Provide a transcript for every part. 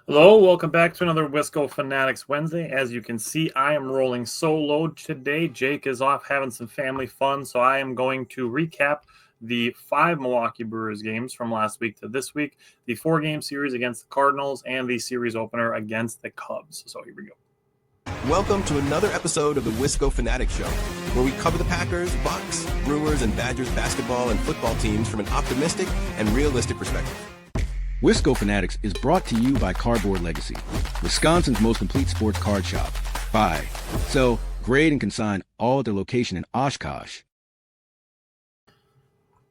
Hello, welcome back to another Wisco Fanatics Wednesday. As you can see, I am rolling solo today. Jake is off having some family fun, so I am going to recap the 5 Milwaukee Brewers games from last week to this week, the 4-game series against the Cardinals, and the series opener against the Cubs. So here we go. Welcome to another episode of the Wisco Fanatics Show, where we cover the Packers, Bucks, Brewers, and Badgers basketball and football teams from an optimistic and realistic perspective. Wisco Fanatics is brought to you by Cardboard Legacy, Wisconsin's most complete sports card shop. Buy, sell, grade, and consign all at their location in Oshkosh.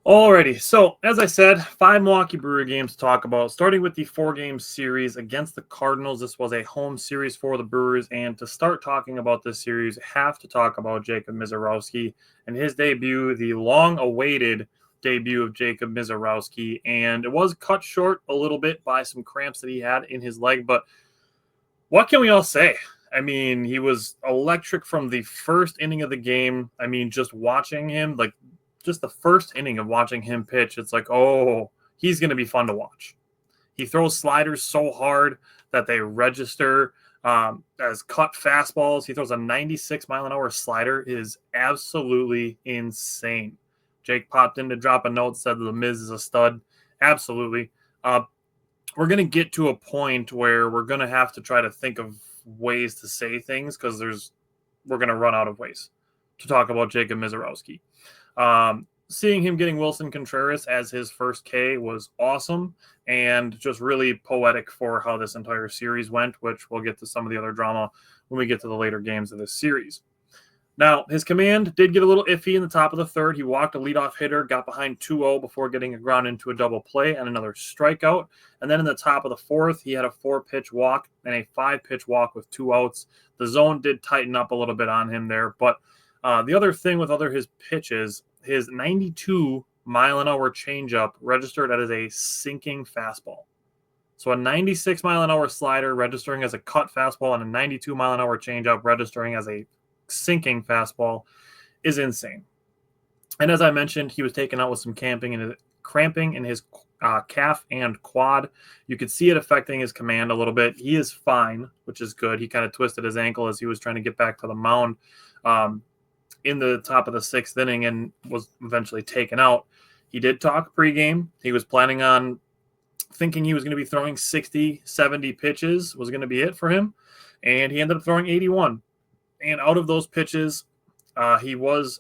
Alrighty, so as I said, 5 Milwaukee Brewer games to talk about, starting with the 4-game series against the Cardinals. This was a home series for the Brewers, and to start talking about this series, have to talk about Jacob Misiorowski and his debut, the long-awaited debut of Jacob Misiorowski, and it was cut short a little bit by some cramps that he had in his leg, but what can we all say? I mean, he was electric from the first inning of the game. I mean, just watching him, just the first inning of watching him pitch, it's like, oh, he's going to be fun to watch. He throws sliders so hard that they register as cut fastballs. He throws a 96-mile-an-hour slider. It is absolutely insane. Jake popped in to drop a note, said the Miz is a stud. Absolutely. We're going to get to a point where we're going to have to try to think of ways to say things because we're going to run out of ways to talk about Jacob Misiorowski. Seeing him getting Wilson Contreras as his first K was awesome and just really poetic for how this entire series went, which we'll get to some of the other drama when we get to the later games of this series. Now, his command did get a little iffy in the top of the third. He walked a leadoff hitter, got behind 2-0 before getting a ground into a double play and another strikeout. And then in the top of the fourth, he had a 4-pitch walk and a 5-pitch walk with 2 outs. The zone did tighten up a little bit on him there. But the other thing with his pitches, his 92-mile-an-hour changeup registered as a sinking fastball. So a 96-mile-an-hour slider registering as a cut fastball and a 92-mile-an-hour changeup registering as a sinking fastball is insane. And as I mentioned, he was taken out with some cramping in his calf and quad. You could see it affecting his command a little bit. He is fine, which is good. He kind of twisted his ankle as he was trying to get back to the mound in the top of the 6th inning and was eventually taken out. He did talk pregame. He was planning on thinking he was going to be throwing 60, 70 pitches was going to be it for him. And he ended up throwing 81. And out of those pitches, he was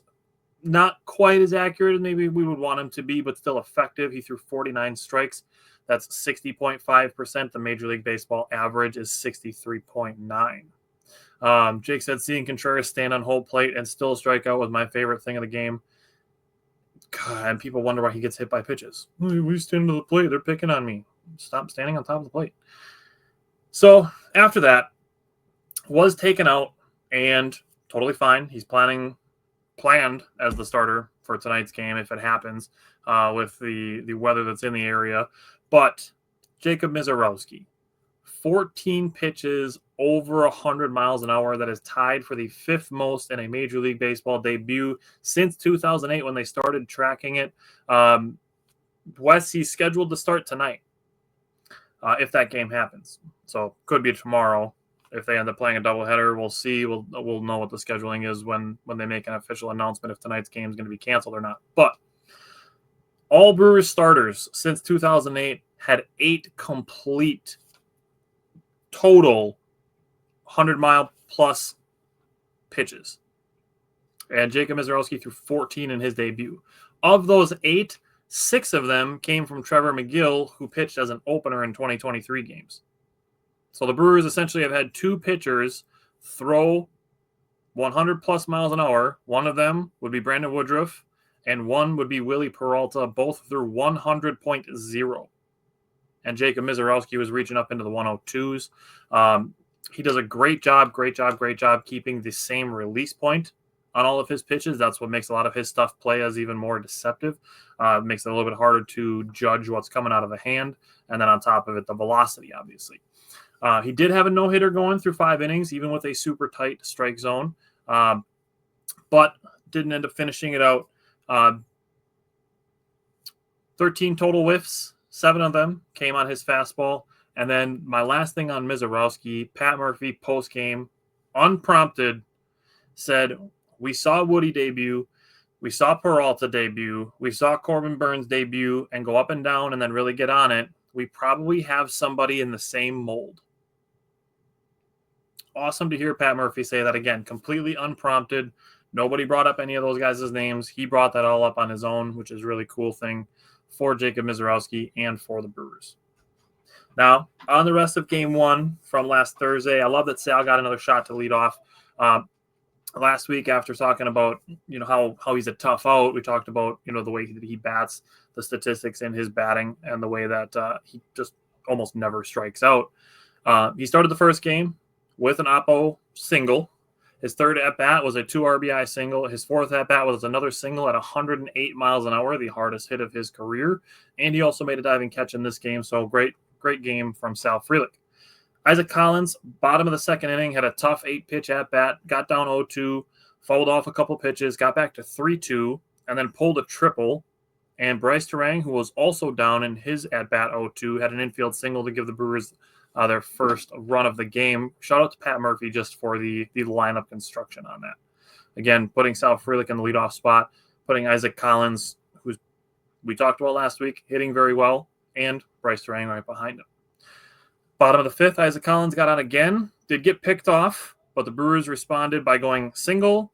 not quite as accurate as maybe we would want him to be, but still effective. He threw 49 strikes. That's 60.5%. The Major League Baseball average is 63.9. Jake said seeing Contreras stand on home plate and still strike out was my favorite thing of the game. God, and people wonder why he gets hit by pitches. We stand to the plate. They're picking on me. Stop standing on top of the plate. So after that, was taken out. And totally fine. He's planned as the starter for tonight's game if it happens with the weather that's in the area. But Jacob Misiorowski, 14 pitches over 100 miles an hour. That is tied for the 5th most in a Major League Baseball debut since 2008 when they started tracking it. Wes, he's scheduled to start tonight if that game happens. So could be tomorrow. If they end up playing a doubleheader, we'll see. We'll know what the scheduling is when they make an official announcement if tonight's game is going to be canceled or not. But all Brewers starters since 2008 had 8 complete total 100-mile-plus pitches. And Jacob Misiorowski threw 14 in his debut. Of those 8, 6 of them came from Trevor McGill, who pitched as an opener in 2023 games. So the Brewers essentially have had 2 pitchers throw 100-plus miles an hour. One of them would be Brandon Woodruff, and one would be Willie Peralta, both through 100.0. And Jacob Misiorowski was reaching up into the 102s. He does a great job keeping the same release point on all of his pitches. That's what makes a lot of his stuff play as even more deceptive. It makes it a little bit harder to judge what's coming out of the hand. And then on top of it, the velocity, obviously. He did have a no-hitter going through 5 innings, even with a super tight strike zone, but didn't end up finishing it out. 13 total whiffs, 7 of them came on his fastball. And then my last thing on Mizorowski, Pat Murphy post-game, unprompted, said, we saw Woody debut, we saw Peralta debut, we saw Corbin Burns debut and go up and down and then really get on it. We probably have somebody in the same mold. Awesome to hear Pat Murphy say that again, completely unprompted. Nobody brought up any of those guys' names. He brought that all up on his own, which is a really cool thing for Jacob Mizorowski and for the Brewers. Now, on the rest of game one from last Thursday, I love that Sal got another shot to lead off. Last week, after talking about how he's a tough out, we talked about the way that he bats, the statistics in his batting, and the way that he just almost never strikes out. He started the first game with an oppo single. His third at-bat was a 2 RBI single. His fourth at-bat was another single at 108 miles an hour, the hardest hit of his career. And he also made a diving catch in this game, so great game from Sal Frelick. Isaac Collins, bottom of the second inning, had a tough 8-pitch at-bat, got down 0-2, fouled off a couple pitches, got back to 3-2, and then pulled a triple. And Bryce Terang, who was also down in his at-bat 0-2, had an infield single to give the Brewers their first run of the game. Shout out to Pat Murphy just for the lineup construction on that. Again, putting Sal Frelick in the leadoff spot, putting Isaac Collins, who we talked about last week, hitting very well, and Bryce Terang right behind him. Bottom of the fifth, Isaac Collins got on again, did get picked off, but the Brewers responded by going single,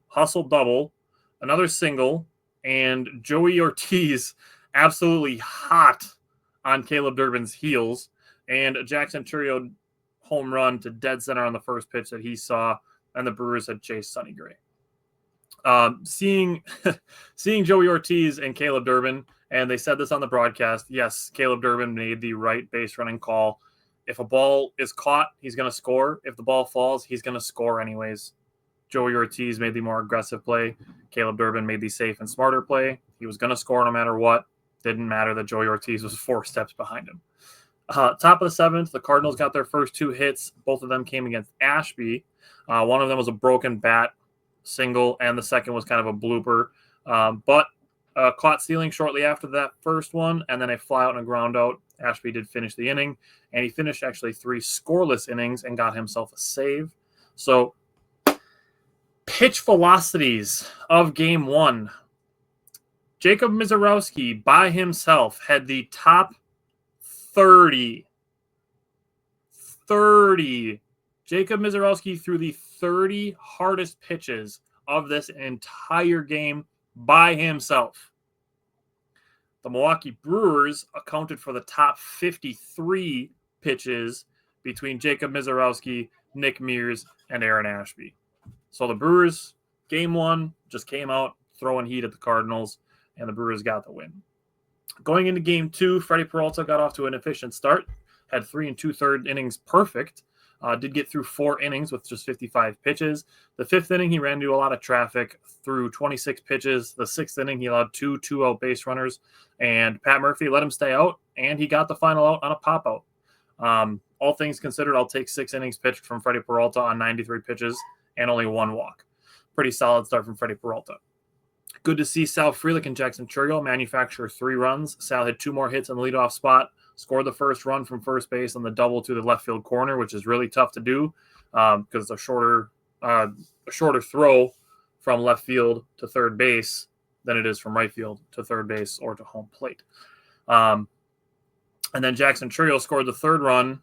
hustle double, another single, and Joey Ortiz absolutely hot on Caleb Durbin's heels, and a Jackson Churio home run to dead center on the first pitch that he saw, and the Brewers had chased Sonny Gray. Seeing Joey Ortiz and Caleb Durbin, and they said this on the broadcast, yes, Caleb Durbin made the right base running call. If a ball is caught, he's going to score. If the ball falls, he's going to score anyways. Joey Ortiz made the more aggressive play. Caleb Durbin made the safe and smarter play. He was going to score no matter what. Didn't matter that Joey Ortiz was 4 steps behind him. Top of the seventh, the Cardinals got their first 2 hits. Both of them came against Ashby. One of them was a broken bat single, and the second was kind of a blooper. But caught stealing shortly after that first one, and then a fly out and a ground out. Ashby did finish the inning, and he finished actually 3 scoreless innings and got himself a save. So pitch velocities of game one. Jacob Mizorowski by himself had the top 30. Jacob Mizorowski threw the 30 hardest pitches of this entire game by himself. The Milwaukee Brewers accounted for the top 53 pitches between Jacob Mizorowski, Nick Mears, and Aaron Ashby. So the Brewers, game one, just came out throwing heat at the Cardinals, and the Brewers got the win. Going into game two, Freddie Peralta got off to an efficient start, had 3 2/3 innings perfect, did get through 4 innings with just 55 pitches. The 5th inning, he ran into a lot of traffic through 26 pitches. The 6th inning, he allowed 2 2-out base runners, and Pat Murphy let him stay out, and he got the final out on a pop-out. All things considered, I'll take 6 innings pitched from Freddie Peralta on 93 pitches and only 1 walk. Pretty solid start from Freddie Peralta. Good to see Sal Frelick and Jackson Churio manufacture 3 runs. Sal had 2 more hits in the leadoff spot, scored the first run from first base on the double to the left field corner, which is really tough to do because it's a shorter throw from left field to third base than it is from right field to third base or to home plate. And then Jackson Churio scored the third run.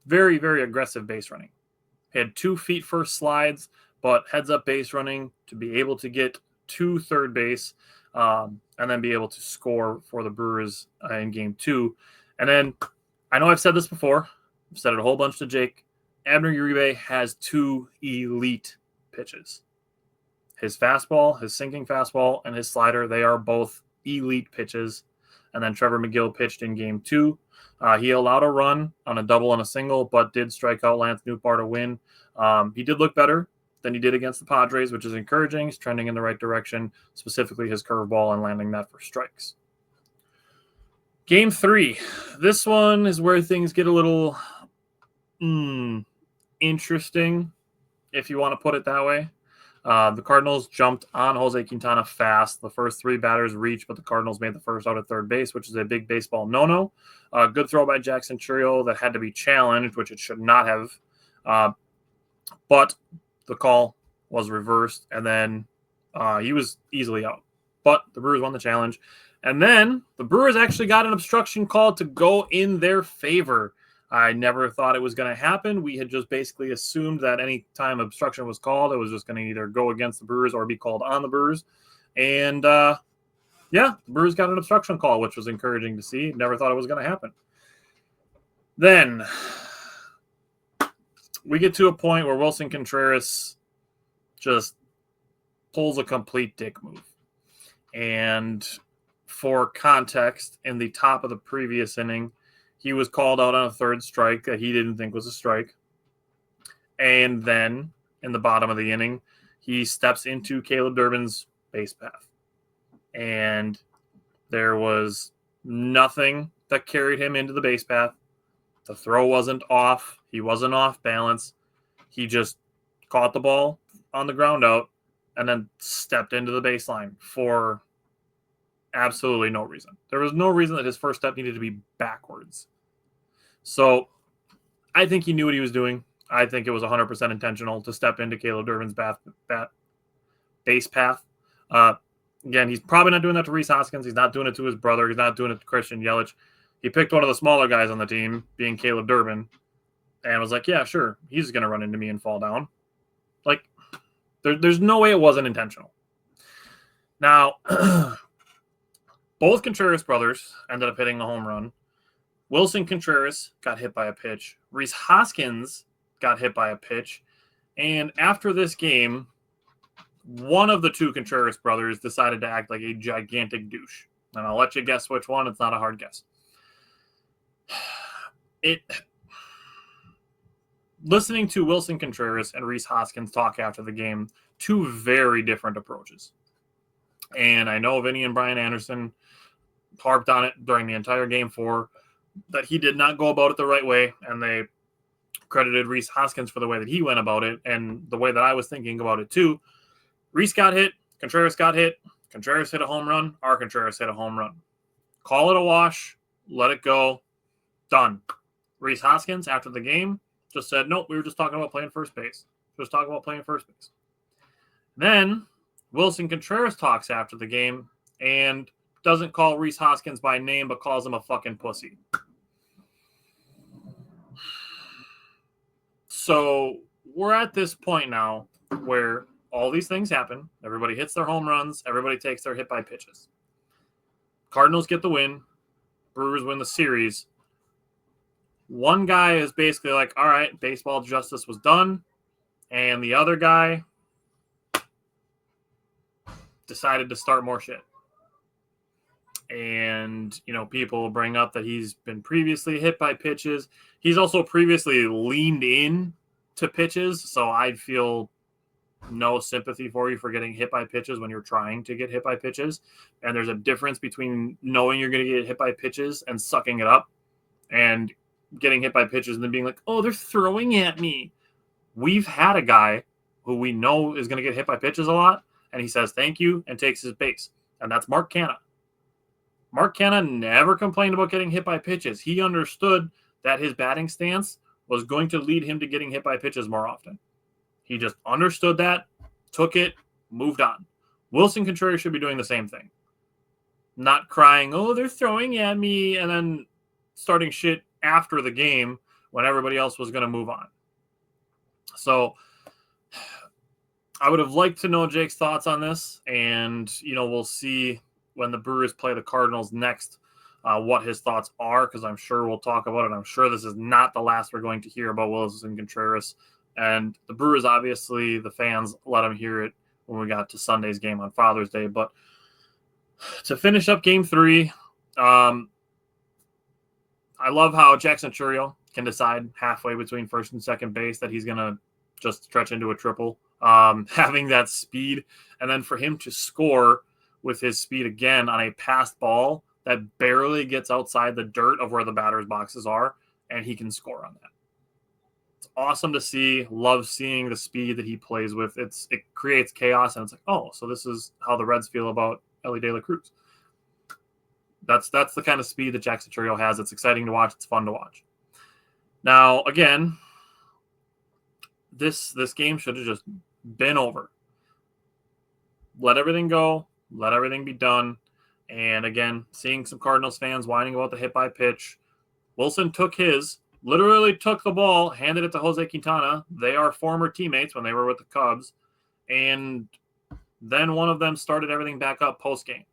Very, very aggressive base running. He had 2 feet first slides, but heads up base running to be able to get to third base and then be able to score for the Brewers in game 2. And then I know I've said this before. I've said it a whole bunch to Jake. Abner Uribe has 2 elite pitches. His fastball, his sinking fastball, and his slider, they are both elite pitches. And then Trevor McGill pitched in game 2. He allowed a run on a double and a single, but did strike out Lance Nootbaar to win. He did look better than he did against the Padres, which is encouraging. He's trending in the right direction, specifically his curveball and landing that for strikes. Game 3. This one is where things get a little interesting, if you want to put it that way. The Cardinals jumped on Jose Quintana fast. The first 3 batters reached, but the Cardinals made the first out at third base, which is a big baseball no-no. Good throw by Jackson Chourio that had to be challenged, which it should not have. But the call was reversed, and then he was easily out. But the Brewers won the challenge. And then the Brewers actually got an obstruction call to go in their favor. I never thought it was going to happen. We had just basically assumed that any time obstruction was called, it was just going to either go against the Brewers or be called on the Brewers. And, the Brewers got an obstruction call, which was encouraging to see. Never thought it was going to happen. Then we get to a point where Wilson Contreras just pulls a complete dick move. And for context, in the top of the previous inning, he was called out on a third strike that he didn't think was a strike. And then in the bottom of the inning, he steps into Caleb Durbin's base path. And there was nothing that carried him into the base path. The throw wasn't off. He wasn't off balance. He just caught the ball on the ground out and then stepped into the baseline for absolutely no reason. There was no reason that his first step needed to be backwards. So I think he knew what he was doing. I think it was 100% intentional to step into Caleb Durbin's base path. Again, he's probably not doing that to Rhys Hoskins. He's not doing it to his brother. He's not doing it to Christian Yelich. He picked one of the smaller guys on the team, being Caleb Durbin, and was like, yeah, sure, he's going to run into me and fall down. Like, there's no way it wasn't intentional. Now, both Contreras brothers ended up hitting a home run. Wilson Contreras got hit by a pitch. Rhys Hoskins got hit by a pitch. And after this game, one of the 2 Contreras brothers decided to act like a gigantic douche. And I'll let you guess which one. It's not a hard guess. Listening to Wilson Contreras and Rhys Hoskins talk after the game, 2 very different approaches. And I know Vinny and Brian Anderson harped on it during the entire Game 4 that he did not go about it the right way, and they credited Rhys Hoskins for the way that he went about it and the way that I was thinking about it too. Rhys got hit, Contreras got hit, Contreras hit a home run, our Contreras hit a home run. Call it a wash, let it go, done. Rhys Hoskins, after the game, just said, nope, we were just talking about playing first base. Just talking about playing first base. Then Wilson Contreras talks after the game and doesn't call Rhys Hoskins by name, but calls him a fucking pussy. So we're at this point now where all these things happen. Everybody hits their home runs. Everybody takes their hit by pitches. Cardinals get the win. Brewers win the series. One guy is basically like, all right, baseball justice was done. And the other guy decided to start more shit. And, people will bring up that he's been previously hit by pitches. He's also previously leaned in to pitches. So I'd feel no sympathy for you for getting hit by pitches when you're trying to get hit by pitches. And there's a difference between knowing you're going to get hit by pitches and sucking it up and getting hit by pitches and then being like, oh, they're throwing at me. We've had a guy who we know is going to get hit by pitches a lot, and he says thank you and takes his base. And that's Mark Canha. Mark Canha never complained about getting hit by pitches. He understood that his batting stance was going to lead him to getting hit by pitches more often. He just understood that, took it, moved on. Wilson Contreras should be doing the same thing. Not crying, oh, they're throwing at me, and then starting shit after the game when everybody else was going to move on. So I would have liked to know Jake's thoughts on this, and, we'll see when the Brewers play the Cardinals next what his thoughts are, because I'm sure we'll talk about it. I'm sure this is not the last we're going to hear about Wilson Contreras. And the Brewers, obviously, the fans let him hear it when we got to Sunday's game on Father's Day. But to finish up Game 3, I love how Jackson Chourio can decide halfway between first and second base that he's going to just stretch into a triple, having that speed. And then for him to score with his speed again on a passed ball that barely gets outside the dirt of where the batter's boxes are, and he can score on that. It's awesome to see. Love seeing the speed that he plays with. It creates chaos, and it's like, oh, so this is how the Reds feel about Ellie De La Cruz. That's the kind of speed that Jackson Chourio has. It's exciting to watch. It's fun to watch. Now, again, this game should have just been over. Let everything go. Let everything be done. And again, seeing some Cardinals fans whining about the hit by pitch. Wilson literally took the ball, handed it to Jose Quintana. They are former teammates when they were with the Cubs. And then one of them started everything back up post-game.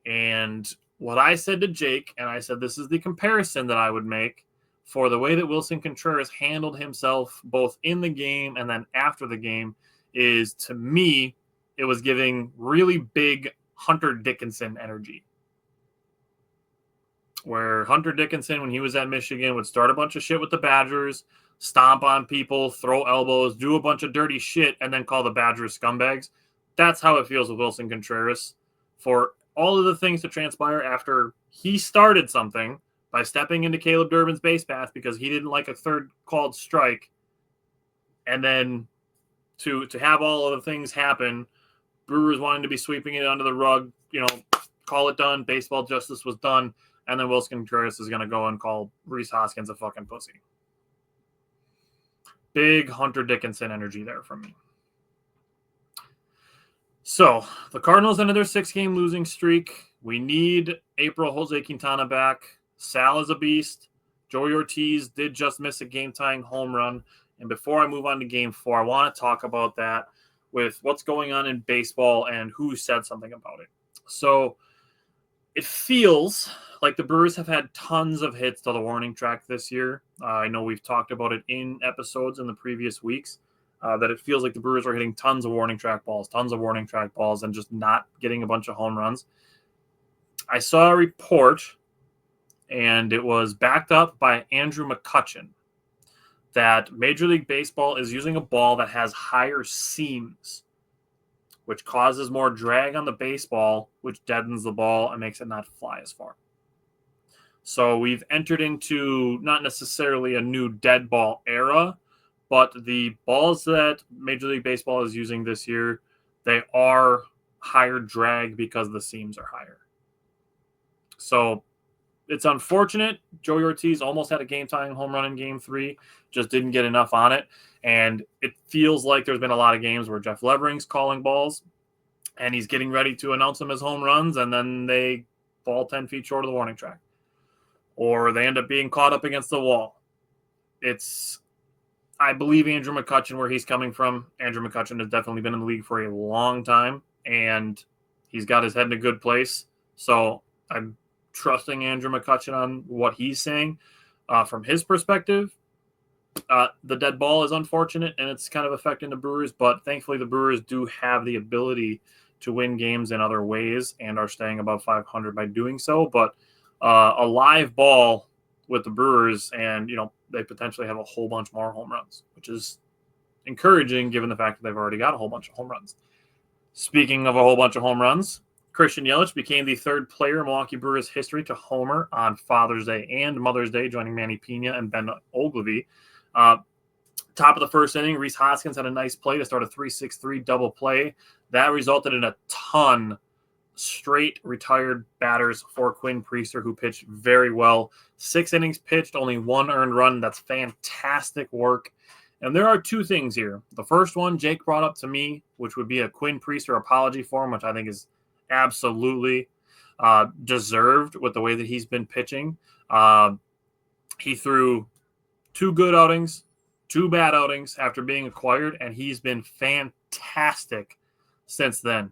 And what I said to Jake, and I said this is the comparison that I would make for the way that Wilson Contreras handled himself both in the game and then after the game, is, to me, it was giving really big Hunter Dickinson energy. Where Hunter Dickinson, when he was at Michigan, would start a bunch of shit with the Badgers, stomp on people, throw elbows, do a bunch of dirty shit, and then call the Badgers scumbags. That's how it feels with Wilson Contreras. For all of the things to transpire after he started something by stepping into Caleb Durbin's base path because he didn't like a third called strike, and then to have all of the things happen, Brewers wanting to be sweeping it under the rug, call it done, baseball justice was done, and then Wilson Contreras is going to go and call Rhys Hoskins a fucking pussy. Big Hunter Dickinson energy there from me. So, the Cardinals ended their 6-game losing streak. We need April Jose Quintana back. Sal is a beast. Joey Ortiz did just miss a game-tying home run. And before I move on to Game 4, I want to talk about that with what's going on in baseball and who said something about it. So, it feels like the Brewers have had tons of hits to the warning track this year. I know we've talked about it in episodes in the previous weeks, that it feels like the Brewers are hitting tons of warning track balls, and just not getting a bunch of home runs. I saw a report, and it was backed up by Andrew McCutchen, that Major League Baseball is using a ball that has higher seams, which causes more drag on the baseball, which deadens the ball and makes it not fly as far. So we've entered into not necessarily a new dead ball era, but the balls that Major League Baseball is using this year, they are higher drag because the seams are higher. So it's unfortunate. Joey Ortiz almost had a game-tying home run in Game 3, just didn't get enough on it. And it feels like there's been a lot of games where Jeff Levering's calling balls, and he's getting ready to announce them as home runs, and then they fall 10 feet short of the warning track. Or they end up being caught up against the wall. I believe Andrew McCutchen, where he's coming from. Andrew McCutchen has definitely been in the league for a long time, and he's got his head in a good place. So I'm trusting Andrew McCutchen on what he's saying. From his perspective, the dead ball is unfortunate, and it's kind of affecting the Brewers, but thankfully the Brewers do have the ability to win games in other ways and are staying above 500 by doing so. But a live ball with the Brewers, and they potentially have a whole bunch more home runs, which is encouraging given the fact that they've already got a whole bunch of home runs. Speaking of a whole bunch of home runs, Christian Yelich became the third player in Milwaukee Brewers history to homer on Father's Day and Mother's Day, joining Manny Pena and Ben Oglivie. Top of the first inning, Rhys Hoskins had a nice play to start a 3-6-3 double play. That resulted in a ton straight retired batters for Quinn Priester, who pitched very well. 6 innings pitched, only 1 earned run. That's fantastic work. And there are 2 things here. The first one Jake brought up to me, which would be a Quinn Priester apology for him, which I think is absolutely deserved with the way that he's been pitching. He threw 2 good outings, 2 bad outings after being acquired, and he's been fantastic since then.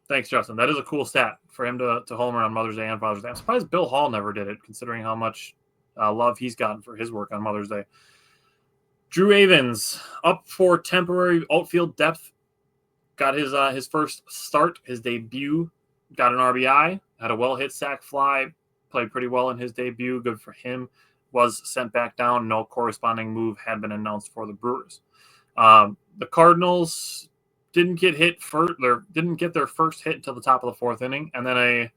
Thanks, Justin. That is a cool stat for him to homer on Mother's Day and Father's Day. I'm surprised Bill Hall never did it, considering how much love he's gotten for his work on Mother's Day. Drew Avens, up for temporary outfield depth, got his first start, his debut, got an RBI, had a well-hit sac fly, played pretty well in his debut, good for him, was sent back down. No corresponding move had been announced for the Brewers. The Cardinals didn't get their first hit until the top of the 4th inning, and then a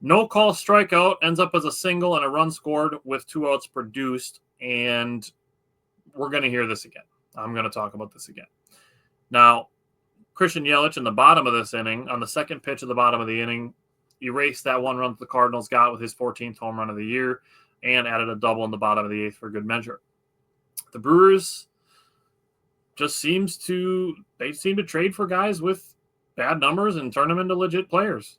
no-call strikeout ends up as a single and a run scored with 2 outs produced, and we're going to hear this again. I'm going to talk about this again. Now, Christian Yelich in the bottom of this inning, on the second pitch of the bottom of the inning, erased that one run that the Cardinals got with his 14th home run of the year and added a double in the bottom of the eighth for good measure. The Brewers just seem to trade for guys with bad numbers and turn them into legit players.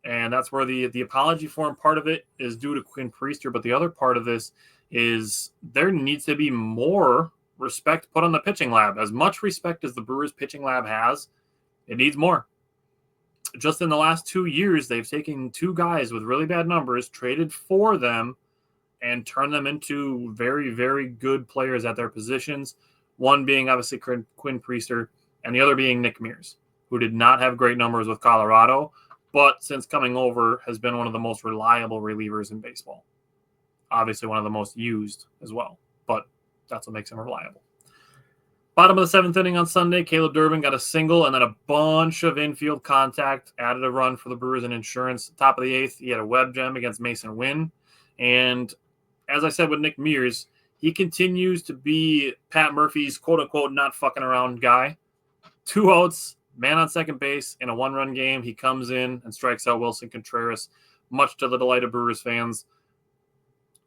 And that's where the apology form part of it is due to Quinn Priester. But the other part of this is there needs to be more respect put on the pitching lab. As much respect as the Brewers pitching lab has, it needs more. Just in the last 2 years, they've taken two guys with really bad numbers, traded for them, and turned them into very, very good players at their positions. One being obviously Quinn Priester, and the other being Nick Mears, who did not have great numbers with Colorado, but since coming over has been one of the most reliable relievers in baseball. Obviously one of the most used as well, but that's what makes him reliable. Bottom of the seventh inning on Sunday, Caleb Durbin got a single and then a bunch of infield contact, added a run for the Brewers and insurance. Top of the eighth, he had a web gem against Mason Wynn. And as I said with Nick Mears, he continues to be Pat Murphy's quote-unquote not fucking around guy. 2 outs, man on second base in a one-run game. He comes in and strikes out Wilson Contreras, much to the delight of Brewers fans.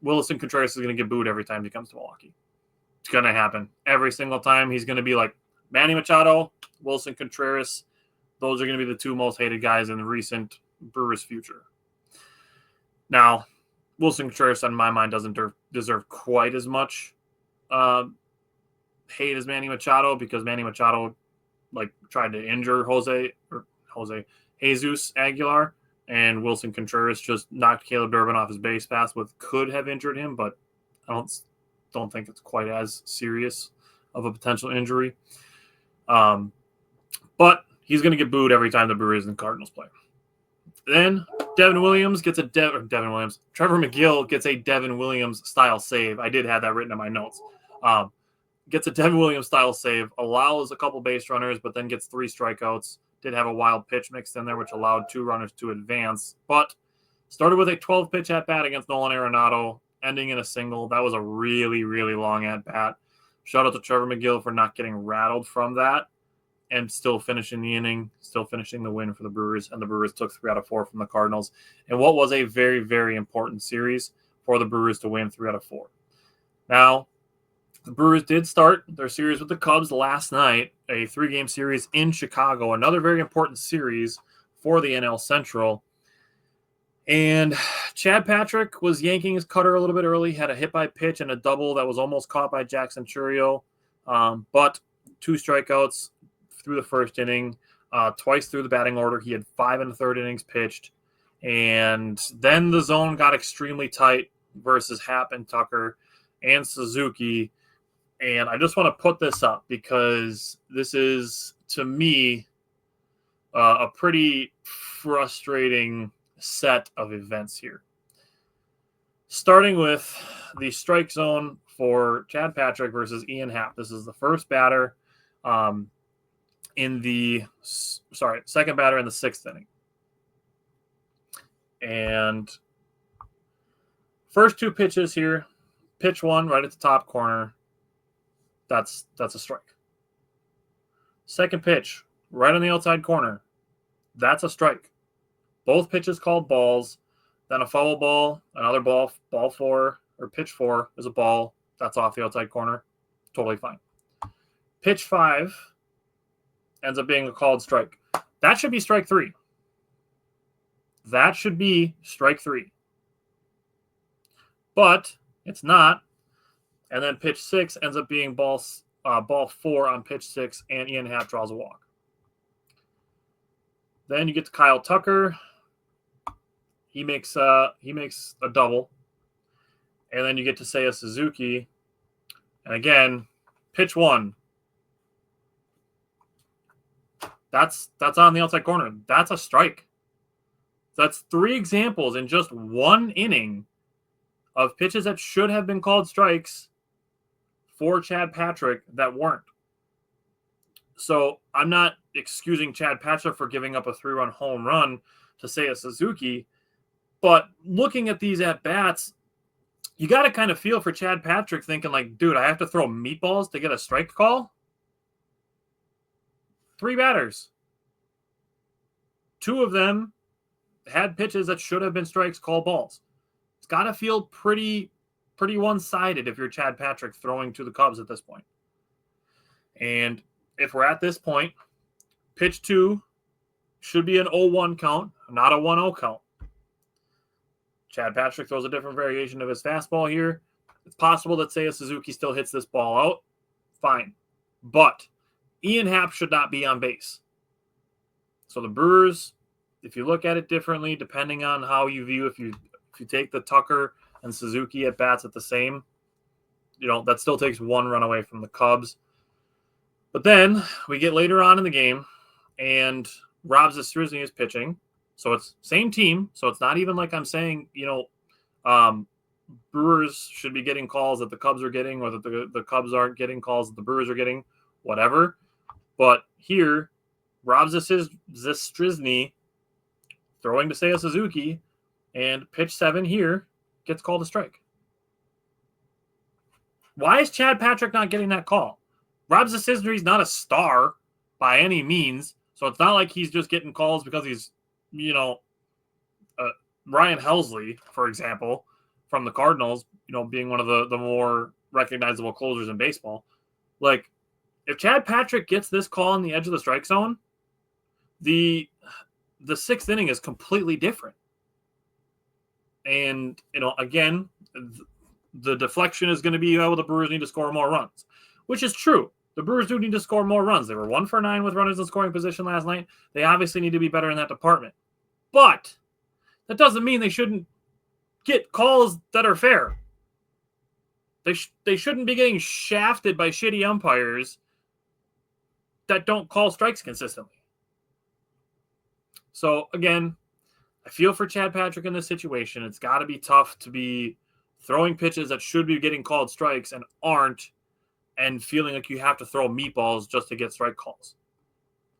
Wilson Contreras is going to get booed every time he comes to Milwaukee. It's going to happen. Every single time he's going to be like Manny Machado, Wilson Contreras. Those are going to be the two most hated guys in the recent Brewers future. Now, Wilson Contreras, in my mind, doesn't deserve quite as much hate as Manny Machado because Manny Machado tried to injure Jesus Aguilar, and Wilson Contreras just knocked Caleb Durbin off his base pass, which could have injured him, but I don't think it's quite as serious of a potential injury. But he's going to get booed every time the Brewers and Cardinals play. Then Trevor McGill gets a Devin Williams style save. I did have that written in my notes. Gets a Devin Williams style save, allows a couple base runners, but then gets 3 strikeouts. Did have a wild pitch mixed in there, which allowed 2 runners to advance, but started with a 12-pitch at-bat against Nolan Arenado, ending in a single. That was a really, really long at-bat. Shout out to Trevor McGill for not getting rattled from that and still finishing the inning, still finishing the win for the Brewers, and the Brewers took 3 out of 4 from the Cardinals in what was a very, very important series for the Brewers to win 3 out of 4. Now, the Brewers did start their series with the Cubs last night, a 3-game series in Chicago, another very important series for the NL Central. And Chad Patrick was yanking his cutter a little bit early, had a hit by pitch and a double that was almost caught by Jackson Chourio, but 2 strikeouts through the first inning, twice through the batting order. He had 5 in the third innings pitched, and then the zone got extremely tight versus Happ and Tucker and Suzuki. And I just want to put this up because this is, to me, a pretty frustrating set of events here. Starting with the strike zone for Chad Patrick versus Ian Happ. This is the first batter second batter in the 6th inning. And first 2 pitches here, pitch 1 right at the top corner. That's a strike. Second pitch, right on the outside corner. That's a strike. Both pitches called balls. Then a foul ball, another ball 4, or pitch 4 is a ball. That's off the outside corner. Totally fine. Pitch 5 ends up being a called strike. That should be strike 3. That should be strike 3. But it's not. And then pitch 6 ends up being ball 4 on pitch 6, and Ian Happ draws a walk. Then you get to Kyle Tucker. He makes a double. And then you get to Seiya Suzuki. And again, pitch 1. That's on the outside corner. That's a strike. That's 3 examples in just 1 inning of pitches that should have been called strikes for Chad Patrick that weren't. So I'm not excusing Chad Patrick for giving up a 3-run home run to Seiya Suzuki, but looking at these at-bats, you got to kind of feel for Chad Patrick thinking like, dude, I have to throw meatballs to get a strike call? 3 batters. 2 of them had pitches that should have been strikes, called balls. It's got to feel pretty one-sided if you're Chad Patrick throwing to the Cubs at this point. And if we're at this point, pitch 2 should be an 0-1 count, not a 1-0 count. Chad Patrick throws a different variation of his fastball here. It's possible that Seiya Suzuki still hits this ball out. Fine. But Ian Happ should not be on base. So the Brewers, if you look at it differently, depending on how you view, if you take the Tucker and Suzuki at bats at the same, that still takes 1 run away from the Cubs. But then we get later on in the game, and Rob Zastryzny is pitching. So it's same team. So it's not even like I'm saying, Brewers should be getting calls that the Cubs are getting, or that the Cubs aren't getting calls that the Brewers are getting, whatever. But here, Rob Zastryzny throwing to Seiya Suzuki, and pitch 7 here gets called a strike. Why is Chad Patrick not getting that call? Rob Zastryzny's not a star by any means, so it's not like he's just getting calls because he's, Ryan Helsley, for example, from the Cardinals, being one of the more recognizable closers in baseball. Like, if Chad Patrick gets this call on the edge of the strike zone, the 6th inning is completely different. And, again, the deflection is going to be, the Brewers need to score more runs, which is true. The Brewers do need to score more runs. They were 1 for 9 with runners in scoring position last night. They obviously need to be better in that department. But that doesn't mean they shouldn't get calls that are fair. They shouldn't be getting shafted by shitty umpires that don't call strikes consistently. So, again, I feel for Chad Patrick in this situation. It's got to be tough to be throwing pitches that should be getting called strikes and aren't, and feeling like you have to throw meatballs just to get strike calls,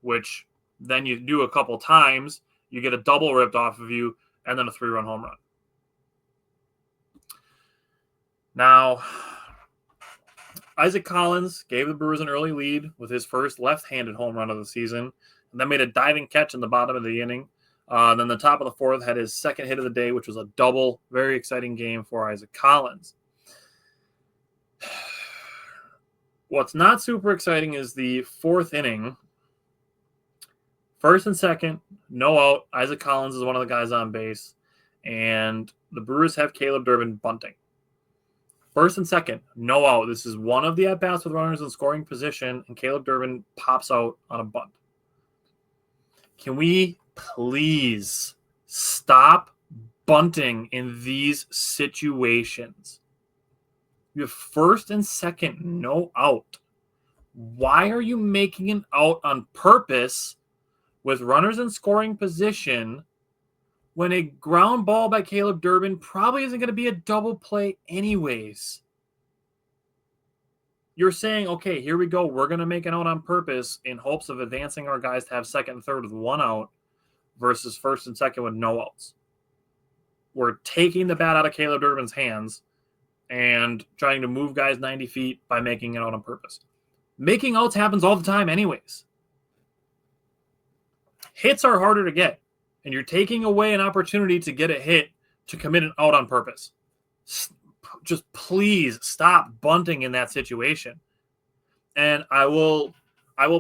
which then you do a couple times, you get a double ripped off of you, and then a 3-run home run. Now, Isaac Collins gave the Brewers an early lead with his first left-handed home run of the season, and then made a diving catch in the bottom of the inning. Then the top of the 4th had his second hit of the day, which was a double. Very exciting game for Isaac Collins. What's not super exciting is the 4th inning. 1st and 2nd, no out. Isaac Collins is one of the guys on base, and the Brewers have Caleb Durbin bunting. 1st and 2nd, no out. This is one of the at-bats with runners in scoring position, and Caleb Durbin pops out on a bunt. Can we please stop bunting in these situations? You have 1st and 2nd, no out. Why are you making an out on purpose with runners in scoring position when a ground ball by Caleb Durbin probably isn't going to be a double play anyways? You're saying, okay, here we go. We're going to make an out on purpose in hopes of advancing our guys to have 2nd and 3rd with 1 out versus 1st and 2nd with no outs. We're taking the bat out of Caleb Durbin's hands and trying to move guys 90 feet by making it out on purpose. Making outs happens all the time anyways. Hits are harder to get, and you're taking away an opportunity to get a hit to commit an out on purpose. Just please stop bunting in that situation. And I will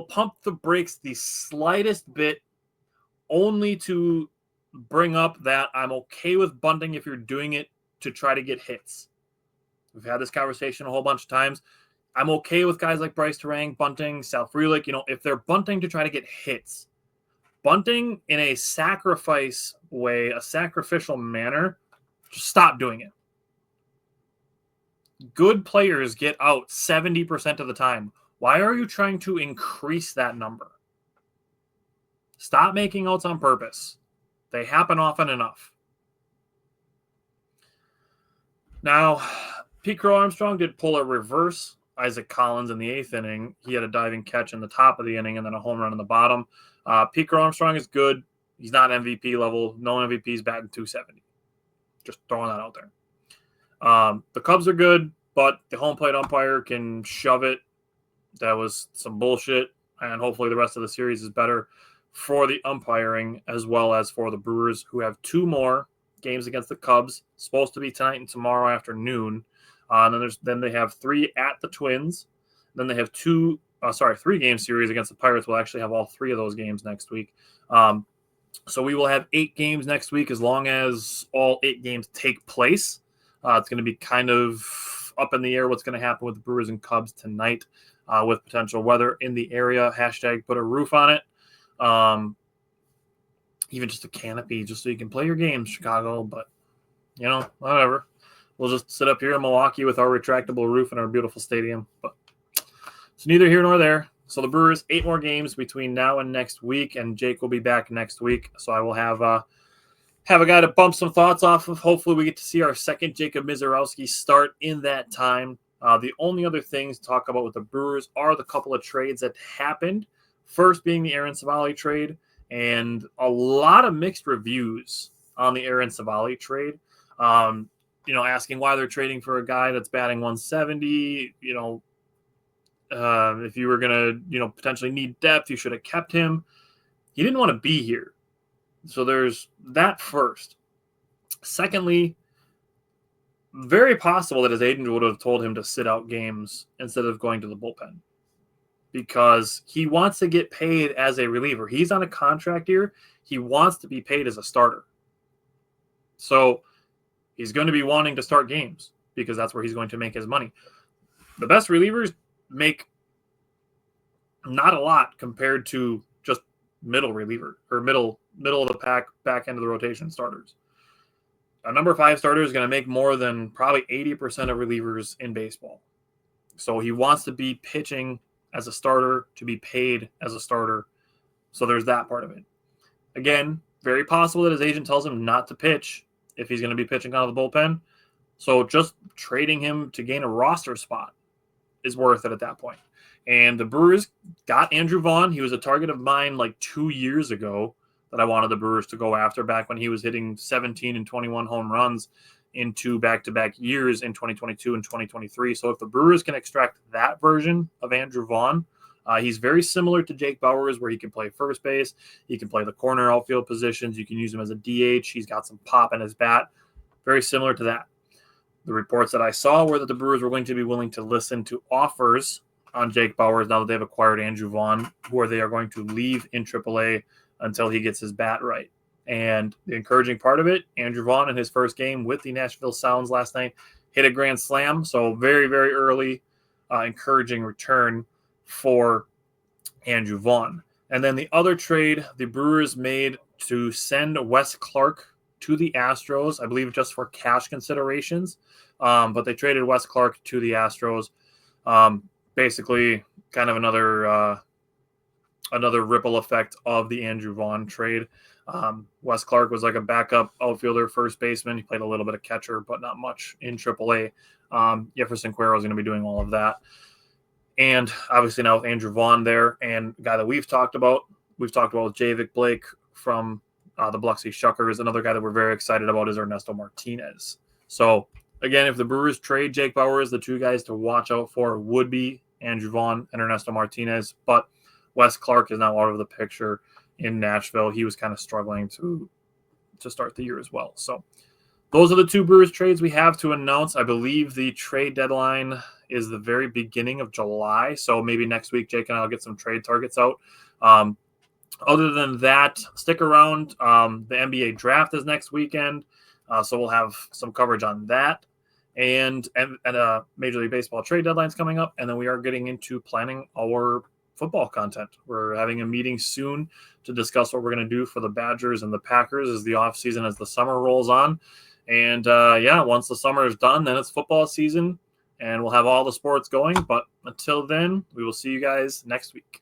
pump the brakes the slightest bit, only to bring up that I'm okay with bunting if you're doing it to try to get hits. We've had this conversation a whole bunch of times. I'm okay with guys like Bryce Terang bunting, Sal Frelick, if they're bunting to try to get hits. Bunting in a sacrifice way, a sacrificial manner, just stop doing it. Good players get out 70% of the time. Why are you trying to increase that number? Stop making outs on purpose. They happen often enough. Now, Pete Crow Armstrong did pull a reverse Isaac Collins in the 8th inning. He had a diving catch in the top of the inning and then a home run in the bottom. Pete Crow Armstrong is good. He's not MVP level. No MVP's batting .270. Just throwing that out there. The Cubs are good, but the home plate umpire can shove it. That was some bullshit, and hopefully the rest of the series is better for the umpiring as well as for the Brewers, who have 2 more games against the Cubs, supposed to be tonight and tomorrow afternoon. Then they have 3 at the Twins. Then they have 3-game series against the Pirates. We'll actually have all 3 of those games next week. So we will have 8 games next week as long as all 8 games take place. It's going to be kind of up in the air what's going to happen with the Brewers and Cubs tonight with potential weather in the area. Hashtag put a roof on it. Even just a canopy just so you can play your games, Chicago. But, whatever. We'll just sit up here in Milwaukee with our retractable roof and our beautiful stadium. But it's neither here nor there. So the Brewers, 8 more games between now and next week, and Jake will be back next week. So I will have a guy to bump some thoughts off of. Hopefully we get to see our second Jacob Mizorowski start in that time. The only other things to talk about with the Brewers are the couple of trades that happened. First being the Aaron Savali trade, and a lot of mixed reviews on the Aaron Savali trade. Asking why they're trading for a guy that's batting 170. If you were going to, potentially need depth, you should have kept him. He didn't want to be here. So there's that first. Secondly, very possible that his agent would have told him to sit out games instead of going to the bullpen, because he wants to get paid as a reliever. He's on a contract here. He wants to be paid as a starter. So he's going to be wanting to start games because that's where he's going to make his money. The best relievers make not a lot compared to just middle reliever or middle of the pack, back end of the rotation starters. A number 5 starter is going to make more than probably 80% of relievers in baseball. So he wants to be pitching as a starter to be paid as a starter. So there's that part of it. Again, very possible that his agent tells him not to pitch if he's going to be pitching out of the bullpen. So just trading him to gain a roster spot is worth it at that point. And the Brewers got Andrew Vaughn. He was a target of mine like 2 years ago that I wanted the Brewers to go after, back when he was hitting 17 and 21 home runs in 2 back-to-back years in 2022 and 2023. So if the Brewers can extract that version of Andrew Vaughn, he's very similar to Jake Bauers, where he can play first base. He can play the corner outfield positions. You can use him as a DH. He's got some pop in his bat. Very similar to that. The reports that I saw were that the Brewers were going to be willing to listen to offers on Jake Bauers now that they've acquired Andrew Vaughn, where they are going to leave in AAA until he gets his bat right. And the encouraging part of it, Andrew Vaughn in his first game with the Nashville Sounds last night hit a grand slam. So very, very early encouraging return for Andrew Vaughn. And then the other trade the Brewers made to send Wes Clark to the Astros, I believe just for cash considerations. But they traded Wes Clark to the Astros. Basically kind of another ripple effect of the Andrew Vaughn trade. Wes Clark was like a backup outfielder, first baseman. He played a little bit of catcher, but not much in AAA. Jefferson Cuero is going to be doing all of that. And obviously now with Andrew Vaughn there, and a guy that we've talked about with Javik Blake from the Biloxi Shuckers. Another guy that we're very excited about is Ernesto Martinez. So again, if the Brewers trade Jake Bauers, the 2 guys to watch out for would be Andrew Vaughn and Ernesto Martinez. But Wes Clark is now out of the picture in Nashville. He was kind of struggling to start the year as well. So those are the 2 Brewers trades we have to announce. I believe the trade deadline is the very beginning of July. So maybe next week, Jake and I will get some trade targets out. Other than that, stick around. The NBA draft is next weekend. So we'll have some coverage on that. And Major League Baseball trade deadline's coming up. And then we are getting into planning our football content. We're having a meeting soon to discuss what we're going to do for the Badgers and the Packers as the offseason, as the summer rolls on. And once the summer is done, then it's football season and we'll have all the sports going. But until then, we will see you guys next week.